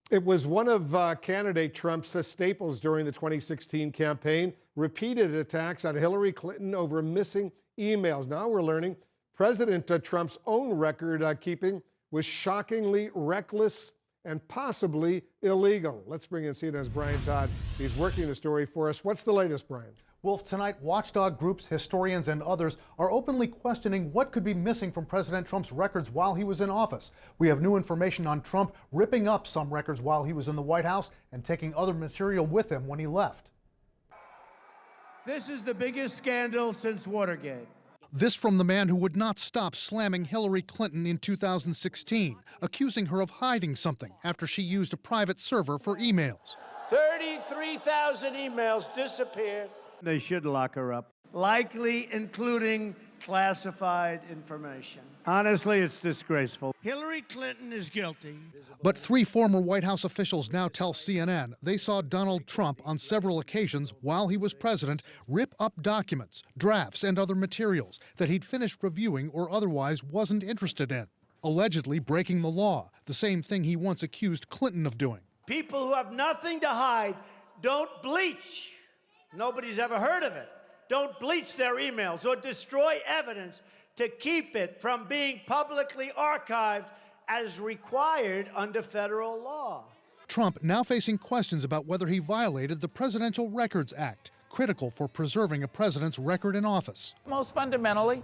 It was one of candidate Trump's staples during the 2016 campaign. Repeated attacks on Hillary Clinton over missing emails. Now we're learning President Trump's own record keeping was shockingly reckless and possibly illegal. Let's bring in CNN's Brian Todd. He's working the story for us. What's the latest, Brian? Wolf, tonight, watchdog groups, historians, and others are openly questioning what could be missing from President Trump's records while he was in office. We have new information on Trump ripping up some records while he was in the White House and taking other material with him when he left. This is the biggest scandal since Watergate. This from the man who would not stop slamming Hillary Clinton in 2016, accusing her of hiding something after she used a private server for emails. 33,000 emails disappeared. They should lock her up. Likely including classified information. Honestly, it's disgraceful. Hillary Clinton is guilty. But three former White House officials now tell CNN they saw Donald Trump on several occasions while he was president rip up documents, drafts, and other materials that he'd finished reviewing or otherwise wasn't interested in, allegedly breaking the law, the same thing he once accused Clinton of doing. People who have nothing to hide don't bleach. Nobody's ever heard of it. Don't bleach their emails or destroy evidence to keep it from being publicly archived as required under federal law. Trump now facing questions about whether he violated the Presidential Records Act, critical for preserving a president's record in office. Most fundamentally,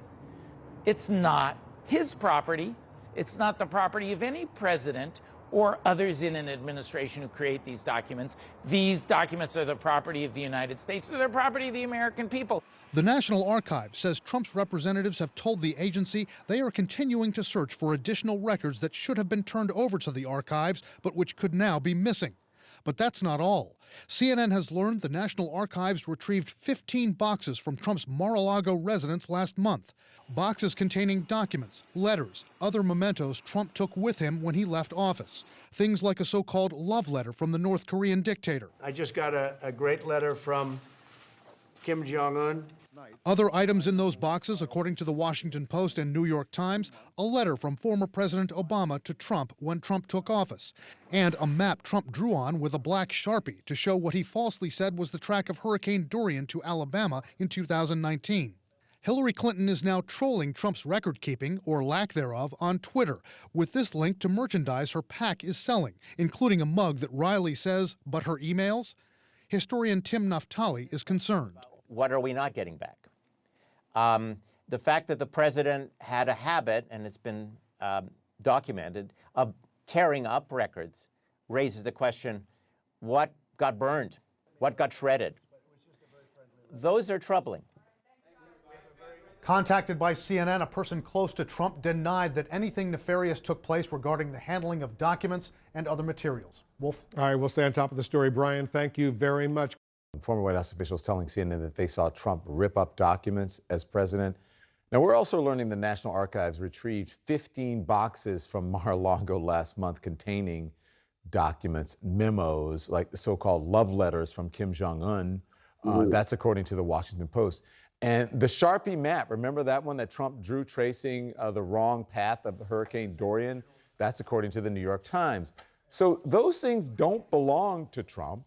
it's not his property. It's not the property of any president or others in an administration who create these documents. These documents are the property of the United States. They're the property of the American people. The National Archives says Trump's representatives have told the agency they are continuing to search for additional records that should have been turned over to the archives, but which could now be missing. But that's not all. CNN has learned the National Archives retrieved 15 boxes from Trump's Mar-a-Lago residence last month. Boxes containing documents, letters, other mementos Trump took with him when he left office. Things like a so-called love letter from the North Korean dictator. I just got a great letter from Kim Jong-un. Other items in those boxes, according to the Washington Post and New York Times, a letter from former President Obama to Trump when Trump took office, and a map Trump drew on with a black Sharpie to show what he falsely said was the track of Hurricane Dorian to Alabama in 2019. Hillary Clinton is now trolling Trump's record-keeping, or lack thereof, on Twitter, with this link to merchandise her PAC is selling, including a mug that Riley says, "But her emails?" Historian Tim Naftali is concerned. What are we not getting back? The fact that the president had a habit, and it's been documented, of tearing up records raises the question, what got burned? What got shredded? Those are troubling. Contacted by CNN, a person close to Trump denied that anything nefarious took place regarding the handling of documents and other materials. Wolf? All right, we'll stay on top of the story. Brian, thank you very much. Former White House officials telling CNN that they saw Trump rip up documents as president. Now, we're also learning the National Archives retrieved 15 boxes from Mar-a-Lago last month containing documents, memos, like the so-called love letters from Kim Jong-un. That's according to the Washington Post. And the Sharpie map, remember that one that Trump drew tracing the wrong path of Hurricane Dorian? That's according to the New York Times. So those things don't belong to Trump.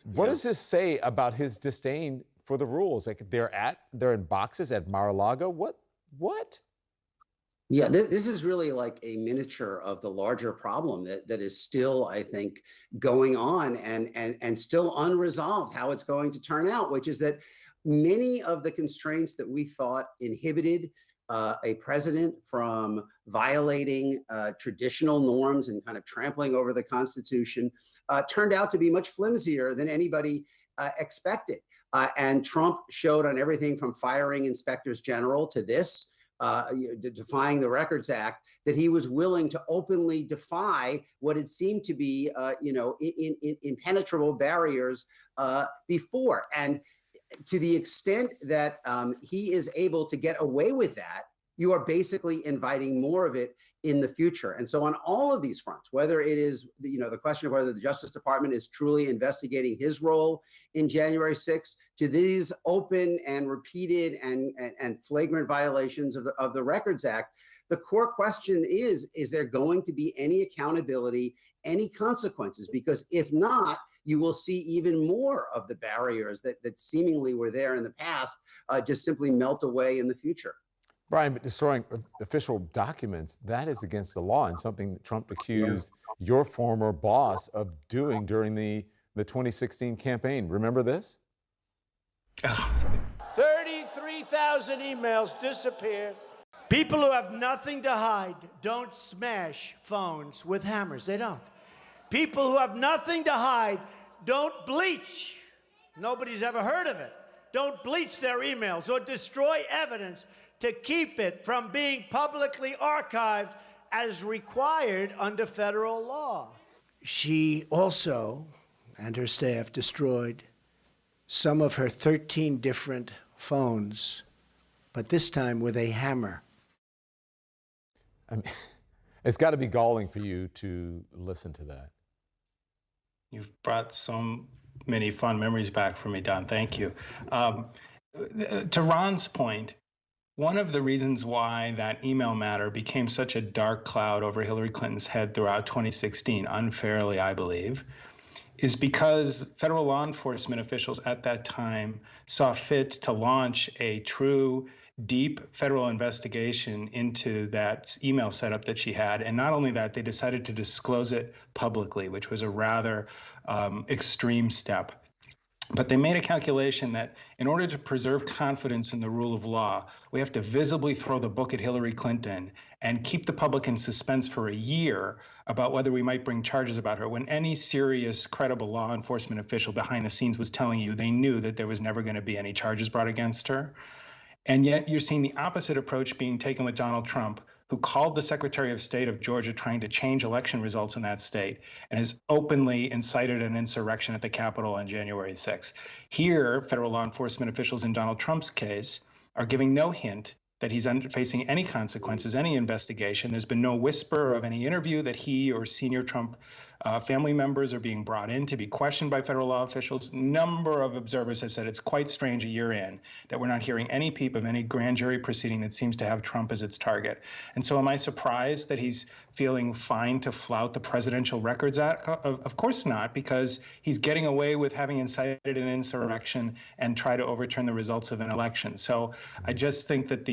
What does this say about his disdain for the rules? Like they're in boxes at Mar-a-Lago? What? Yeah, this is really like a miniature of the larger problem that is still, I think, going on and still unresolved how it's going to turn out, which is that many of the constraints that we thought inhibited a president from violating traditional norms and kind of trampling over the Constitution turned out to be much flimsier than anybody expected. And Trump showed on everything from firing inspectors general to this, defying the Records Act, that he was willing to openly defy what had seemed to be, impenetrable barriers before. And to the extent that he is able to get away with that, you are basically inviting more of it in the future. And so on all of these fronts, whether it is, the question of whether the Justice Department is truly investigating his role in January 6th, to these open and repeated and flagrant violations of the Records Act, the core question is there going to be any accountability, any consequences, because if not, you will see even more of the barriers that seemingly were there in the past just simply melt away in the future. Brian, but destroying official documents, that is against the law and something that Trump accused your former boss of doing during the 2016 campaign. Remember this? 33,000 emails disappeared. People who have nothing to hide don't smash phones with hammers. They don't. People who have nothing to hide don't bleach. Nobody's ever heard of it. Don't bleach their emails or destroy evidence to keep it from being publicly archived as required under federal law. She also and her staff destroyed some of her 13 different phones, but this time with a hammer. I mean, it's got to be galling for you to listen to that. You've brought so many fond memories back for me, Don. Thank you. To Ron's point, one of the reasons why that email matter became such a dark cloud over Hillary Clinton's head throughout 2016, unfairly, I believe, is because federal law enforcement officials at that time saw fit to launch a true, deep federal investigation into that email setup that she had. And not only that, they decided to disclose it publicly, which was a rather extreme step. But they made a calculation that in order to preserve confidence in the rule of law, we have to visibly throw the book at Hillary Clinton and keep the public in suspense for a year about whether we might bring charges about her, when any serious, credible law enforcement official behind the scenes was telling you they knew that there was never going to be any charges brought against her. And yet you're seeing the opposite approach being taken with Donald Trump, who called the Secretary of State of Georgia trying to change election results in that state and has openly incited an insurrection at the Capitol on January 6th. Here, federal law enforcement officials in Donald Trump's case are giving no hint that he's facing any consequences, any investigation. There's been no whisper of any interview that he or senior Trump family members are being brought in to be questioned by federal law officials. Number of observers have said it's quite strange a year in that we're not hearing any peep of any grand jury proceeding that seems to have Trump as its target. And so am I surprised that he's feeling fine to flout the Presidential Records Act? Of course not, because he's getting away with having incited an insurrection and try to overturn the results of an election. So I just think that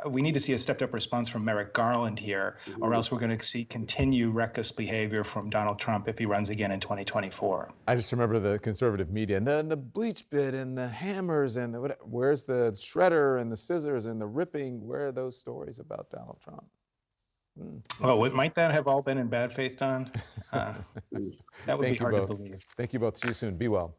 we need to see a stepped-up response from Merrick Garland here, or else we're going to see continued reckless behavior from Donald Trump if he runs again in 2024. I just remember the conservative media and then the bleach bit and the hammers and where's the shredder and the scissors and the ripping? Where are those stories about Donald Trump? Oh, might that have all been in bad faith, Don? That would be hard to believe. Thank you both. See you soon. Be well.